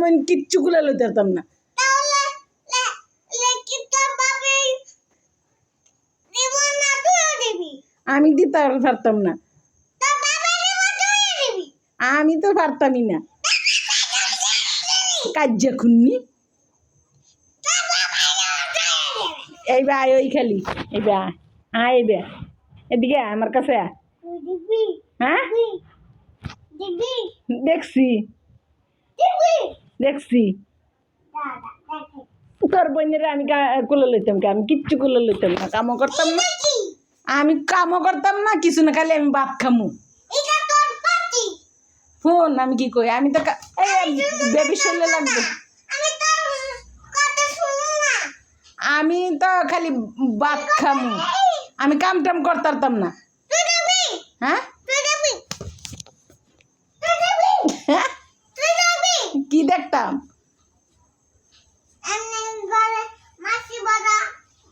মন কিচ্ছু গুলা লইতে পারতাম না। আমি দিতে পারতাম না, আমি তো পারতামই না। কাজ্যা খুন্নি এইবা আয় ওই খালি এইবা আয় এইবা এদিকে আমার কাছে হ্যাঁ দেখছি দেখছি তোর বোনের আমি কুলো লইতাম কে? আমি কিচ্ছু কুলো লইতাম না, কামও করতাম না, আমি কামও করতাম না কিছু না, খালি আমি ভাত খামু। ফোন আমি কি কই, আমি তো বেবি শরীরে লাগবে, আমি তো খালি ভাত খামু, আমি কাম টাম করতাম না। হ্যাঁ কি দেখতাম?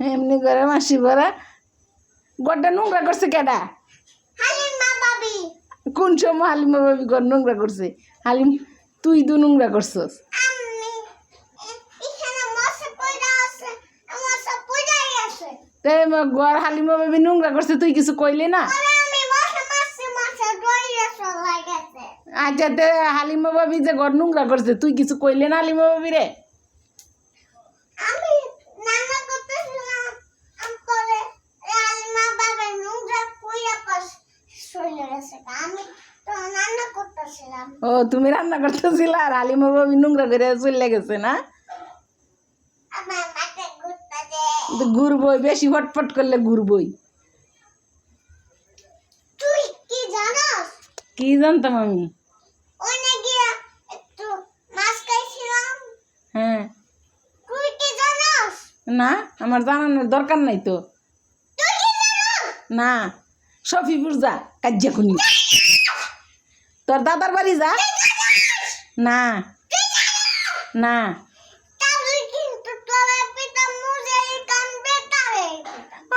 এমনি করে মাসি বড়া গড়টা নোংরা করছে কেডা? কোন সময় হালিমা ভাবি ঘর নোংরা করছে? হালিম তুই তো নোংরা করছস। ঘর হালিমা ভাবি নোংরা করছে, তুই কিছু কইলি না? আচ্ছা হালিমা ভাবি যে ঘর নোংরা করছে তুই কিছু কইলে না হালিমা ভাবি রে? ও তুমি রান্না করতেছিল আর হালিমা ভাবি নোংরা করে চলে গেছে না? ঘুরবই, বেশি ফটফট করলে ঘুরবই। কি জানতাম আমি? হ্যাঁ না, আমার জানানোর দরকার নাই তো। না শফিপুর যা, কাজ্যা খুনি তোর দাদার বাড়ি যা। না না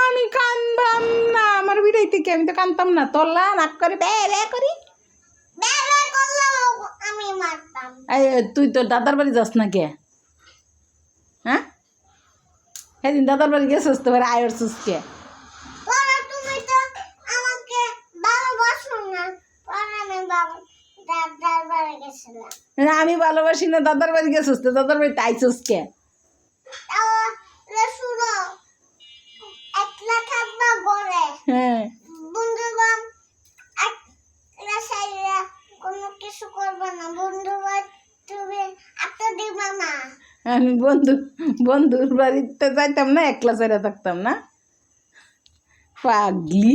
আমি কানতাম না, আমার বিড়াই থেকে আমি তো কানতাম না, তোলা নাক করে বে করি। তুই তোর দাদার বাড়ি যাস না কে? হ্যাঁ সেদিন দাদার বাড়ি গেছিস তো আয়রছিস কে? আমি ভালোবাসি না, দাদার বাড়ি গেছিস তো দাদার বাড়িতে আইছিস কে? হ্যাঁ আমি বন্ধুর বাড়িতে যাইতাম না, একলা ছেড়ে থাকতাম না, পাগলি।